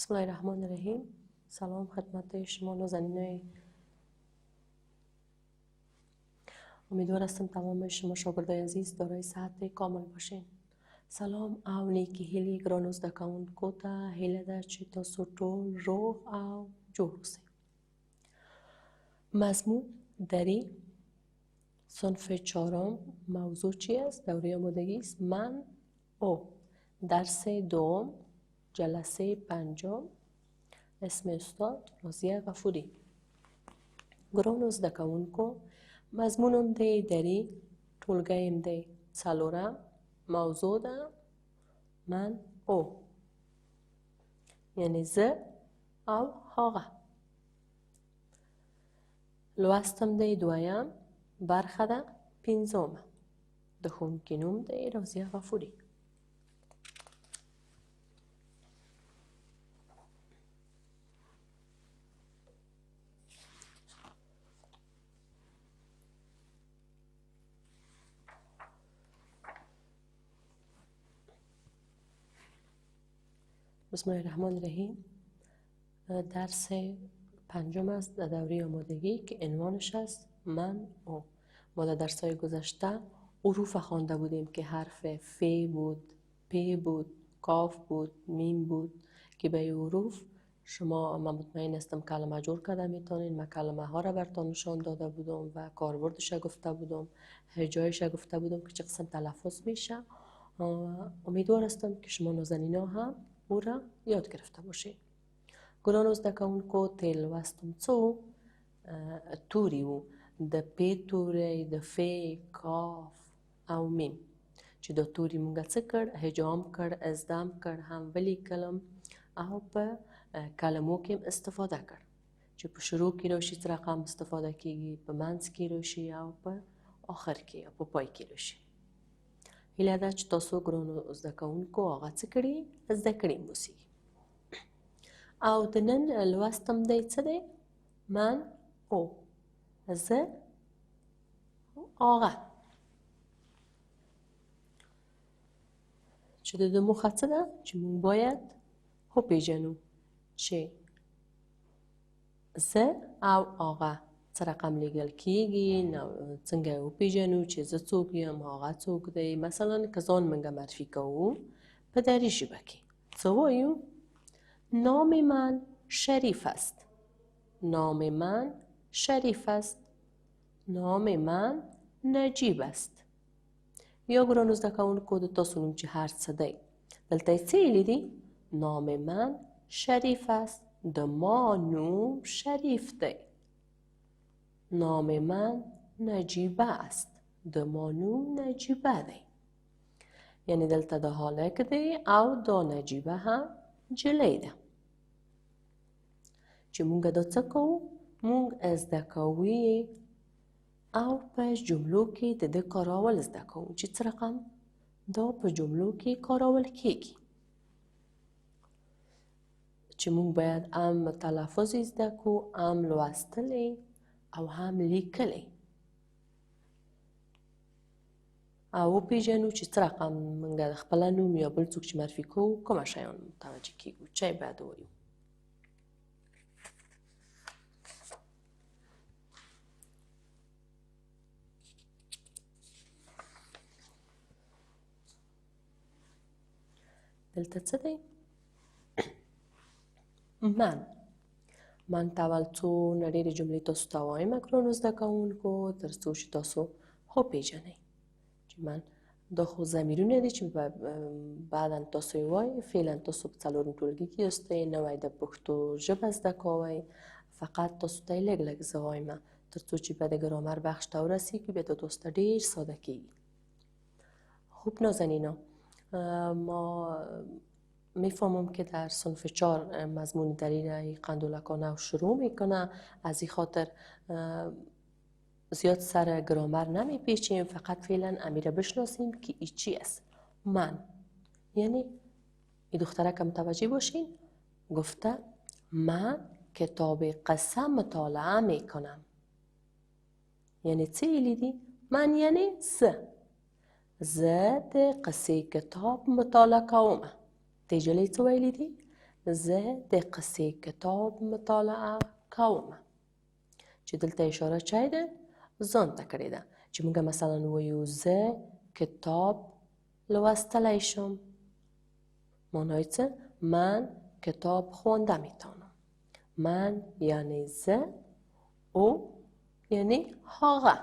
بسم الله الرحمن الرحیم. سلام خدمت شما نازنینای. امیدوار هستم تمام شما شاگردای عزیز دارای صحت کامل باشین. سلام او نیکی هیلی ګرانو زده کوونکو ته هیله ده چې تاسو ټول روغ او جوړ اوسئ. مضمون دری صنف چهارم موضوع چی است؟ دوره آمادگی است. من او درس دوم جلسه پنجم. اسم استاد راضیه غفوری. ګرانو زده کوونکو مضمونم دی دری، ټولګیم دی څلورم، موضوع ده من او، یعنی زه او هغه. لوستم دی دویم، برخه ده پنځمه. د ښوونکي نوم دی راضیه غفوری. بسم الله الرحمن الرحیم. درس پنجم است در دوره آمادگی که عنوانش است من او. ما در درس‌های گذشته حروف خوانده بودیم که حرف ف بود، پ بود، کاف بود، میم بود که به حروف شما من مطمئن هستم کلمه جور کرده میتونین. من کلمه ها را براتون نشان داده بودم و کاربردش گفته بودم، هجایش گفته بودم که چه قسم تلفظ میشه. امیدوار هستم که شما نازنینا هم او را یاد گرفته باشید. ګرانو زده کوونکو ته لوستم څو توري وو، د پ توری، د ف، کاف او میم چې دا توري مونږ څه کړ؟ هجام کړ، ازدم کړ، هم ولیکلم او په کلمو کې استفاده کړ چې په شروع کې راشي څه رقم استفاده کیږي، په منځ کې راشي او په آخر کې او په پای کې راشي. هیله ده چې تاسو ګرانو زده کوونکو هغه څه کړي؟ زده کړي موسی. او د نن لوستم دی څه دی؟ من او، زه هغه. چې د ده موخه څه ده؟ چې موږ باید وپېژنو چې زه او هغه څه رقم لیږل کیږي، څنګه یې وپېژنو چې زه څوک یم، هغه څوک دی. مثلا که ځان موږ معرفي کوو په دري ژبه کې څه وایو؟ نام من شریف است. نام من شریف است. نام من نجیب است. یا ګرانو زده کوونکو د تاسو نوم چې هر څه دی دلته یې څه ویلي دي؟ نام من شریف است. د ما نوم شریف دی. نام من نجیبه است. د ما نوم نجیبه دی. یعنی دلته دا هالک دی او دا نجیبه هم جلی ده. چې مونږ دا څه کوو؟ مونږ زده کوو او په جملو کې د ده کارول زده کوو چې څه رقم دا په جملو کې کارول کیږي. چې مونږ باید هم تلفظ زده کوو، هم لوستلی او هم لیکلی او وپېژنو چې څه رقم مونږ د خپله نوم یا بل څوک چې معرفي کوو کومه شیان متوجه کیږو، چی باید ووایو. دلته څه دی؟ من ته اول څو ډېرې جملې تاسو ته وایم ګرانو زده کوونکو تر څو چې تاسو وپېژنئ چې من دا خو ضمیرونه دي چې بعدا تاسو یې وایئ. فعلا تاسو په څلورم ټولګي کې یاستئ، نوی د پښتو ژبه زده کوئ. فقط تاسو ته یې لږ لږ زه وایم تر څو چې به د ګرامر بخش ته ورسیږي بیا تاسو ته ډېر ساده کیږي. خوب نازنینا، ما میفهمم که در صنف 4 مضمون دری را قندولکانه شروع میکنه. از این خاطر زیاد سر گرامر نمیپیچیم، فقط فعلا امیره بشناسیم که ای چی است. من یعنی این دختره که متوجه باشین گفته من کتاب قصه مطالعه میکنم. یعنی چی لیدی؟ من یعنی زه د قصې کتاب مطالعه کوم. دی جلۍ څه ویلی دي؟ زه د قصې کتاب مطالعه کوم. چې دلته اشاره چی ده؟ ځان ته کړې ده. چې موږ مثلا وایو زه کتاب لوستلی شم. معنای څه؟ من کتاب خوانده میتونم. من یعنی زه، او یعنی هغه.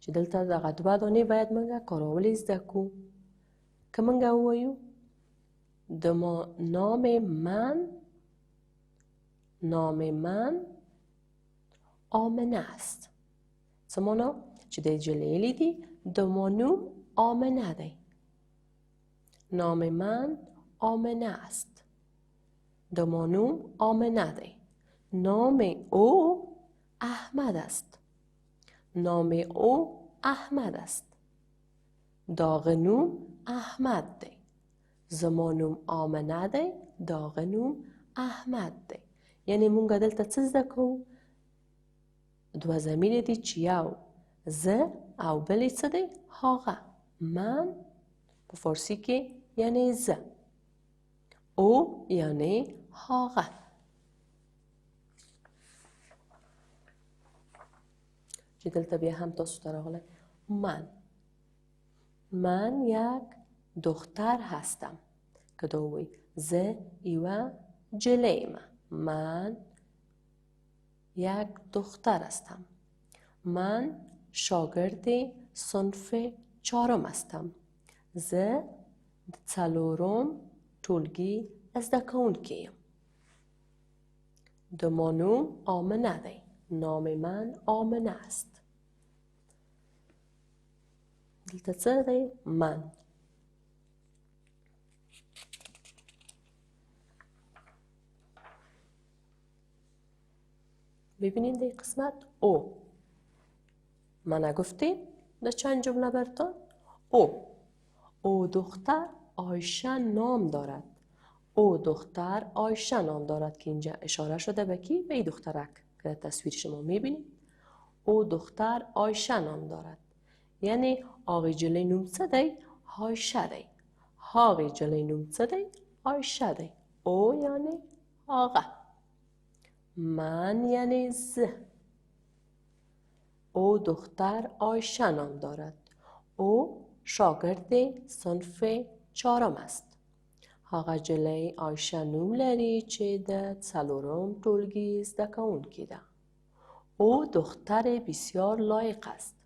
چې دلته دغه دوه دانې باید موږ کارول زده کو. که موږ ووایو نام من آمنه است. څه معنا؟ چې د جلې لیدي دما نوم آمنه دی. نام من آمنه است. دما نوم آمنه دی. نام او احمد است. نام او احمد است. داغ نوم احمد دی. زما نوم آمنه دی. داغ نوم احمد دی. یعنی مونږ دلته څه زده کوو؟ دوه ضمیر دي چې یو زه او بل څه دی؟ هغه. من په فارسی کې یعنی زه، او یعنی هغه. چې دلته بیا هم تاسو ته راغلی من یک دختر هستم. که دا وی زه یوه جلیم. من یک دختر هستم. من شاگرد صنف 4 هستم. زه د 4 ټولګي زده کوونکی یم. دما نوم آمنه دی. نام من آمنه است. دلته څه دی؟ من. ببینید در قسمت او من گفتیم در چند جمله برتان او دختر آیشه نام دارد. او دختر آیشه نام دارد که اینجا اشاره شده به کی؟ به این دخترک که در تصویر شما میبینید. او دختر آیشه نام دارد. یعنی آقای جلی نوم څه دی؟ آیشه دی. آقای جلی نوم څه دی؟ آیشه دی. او یعنی آقا. من یعنی زه. او دختر آیشه نام دارد. او شاگرد صنف 4 است. هغه جلی آیشه نوم لري چې د 4 ټولګي زده کوونکې ده. او دختر بسیار لایق است.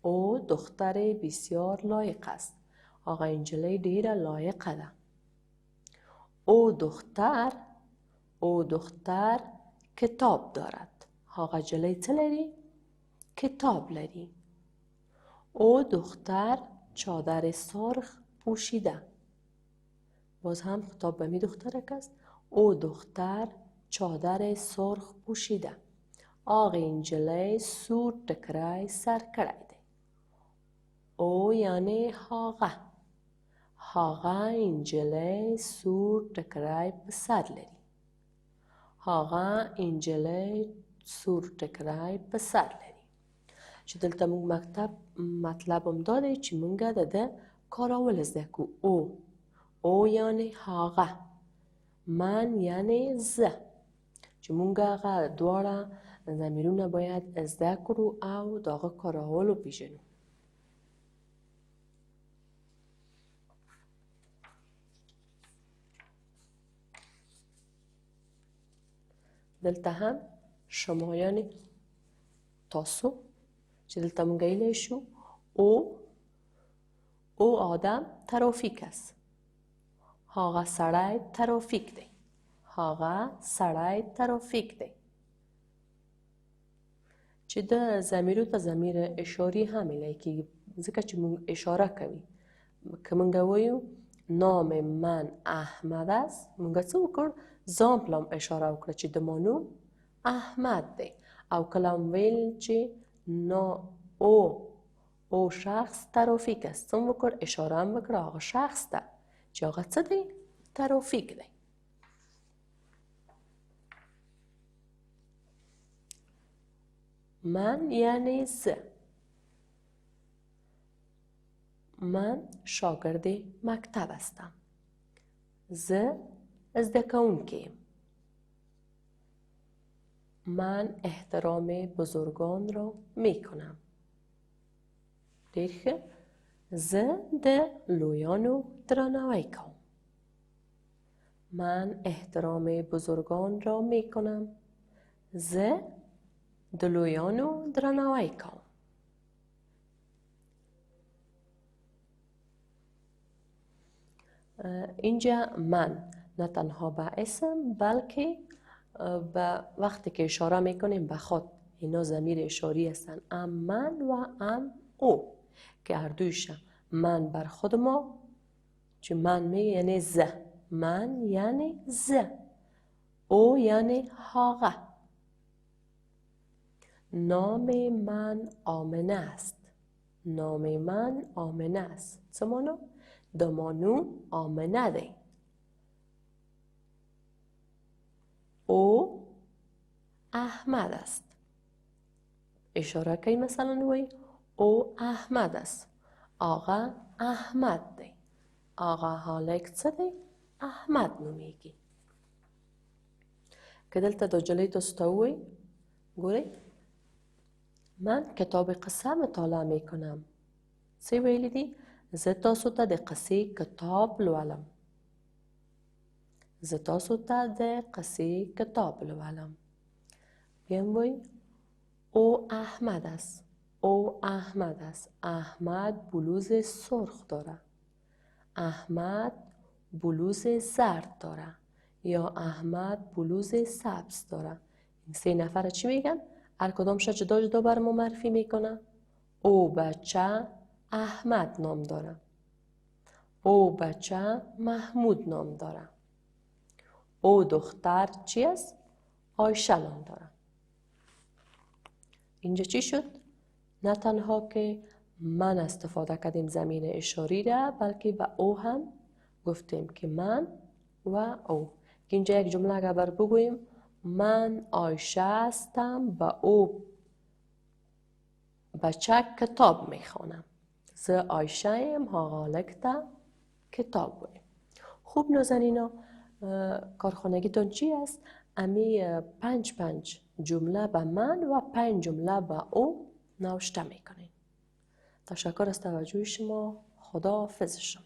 او دختر بسیار لایق است. هغه انجلی ډیره لایقه ده. او دختر کتاب دارد. هغه جلی څه لري؟ کتاب لري. او دختر چادر سرخ پوشیده. باز هم خطاب به می دخترک است. او دختر چادر سرخ پوشیده. آقای انجلی سور ټکری سر کړی دی. او یعنی هغه. هغه انجلی سور ټکری په سر لري. هغه انجلی سور ټکری په سر لري. چې دلته موږ مطلب هم دا دی چې موږ د ده کارول زده کو. او یعنی هغه. من یعنی زه. چې موږ هغه دواړه ضمیرونه باید زده کړو او د هغه کارول وپېژنو. دلته هم شمایان تاسو چې دلته موږ ویلی شو او آدم ترافیک است. هغه سړی ترافیک دی. هغه سړی ترافیک دی. چې د ضمیرو ته ضمیر اشاري هم ویلی کېږي ځکه چې موږ اشاره کوي. که موږ وایو نام من احمد است، موږ څه وکړ؟ ځان پلام اشاره وکړه چې د ما نوم احمد دی. او کله هم ویل چې او شخص ترافیک است، څه وکړ؟ اشاره هم وکړه هغه شخص ته چې هغه څه دی؟ ترافیک دی. من یعنی زه. من شاگرد مکتب هستم. زه زدکونکی. من احترام بزرگان را می کنم. دیگه زه ده لویانو درناوی کوم. من احترام بزرگان را می کنم. زه ده لویانو درناوی کوم. اینجا من نه تنها به اسم بلکه به وقتی که اشاره میکنیم به خود، اینا ضمیر اشاری هستن، ام من و ام او که هر دویش من بر خود ما، چه من می یعنی زه، من یعنی زه، او یعنی هاغه. نام من آمنه است. نام من آمنه است. سمانو دمانو آمنه دی. او احمد است. اشاره که مثلا وی او احمد است. آقا احمد دی. آقا حالک چه دی؟ احمد نمیگی. که دلتا دا جلی تستوی گوری من کتاب قصه مطالعه میکنم. سی ویلی دی؟ زه تاسو ته د قصې کتاب لولم. زه تاسو ته د قصې کتاب لولم. بیم وی او احمد است. او احمد است. احمد بلوز سرخ داره. احمد بلوز زرد داره. یا احمد بلوز سبز داره. این سه نفر چی میگن؟ هر کدامش جدا جدا بر ما معرفی میکنه. او بچه احمد نام داره. او بچه محمود نام داره. او دختر چی است؟ عایشه نام داره. اینجا چی شد؟ نه تنها که من استفاده کردیم ضمیر اشاری را، بلکه به او هم گفتیم که من و او. اینجا یک جمله اگر بر بگوییم من عایشه هستم به او بچه کتاب میخوانم. زه عایشه ایم هاغالکتا کتاب بویم. خوب نازنینا، کارخانگیتون چی است؟ امی 5 جمله به من و 5 جمله به او نوشته میکنین. تشکر از توجه شما. خدا حافظ شما.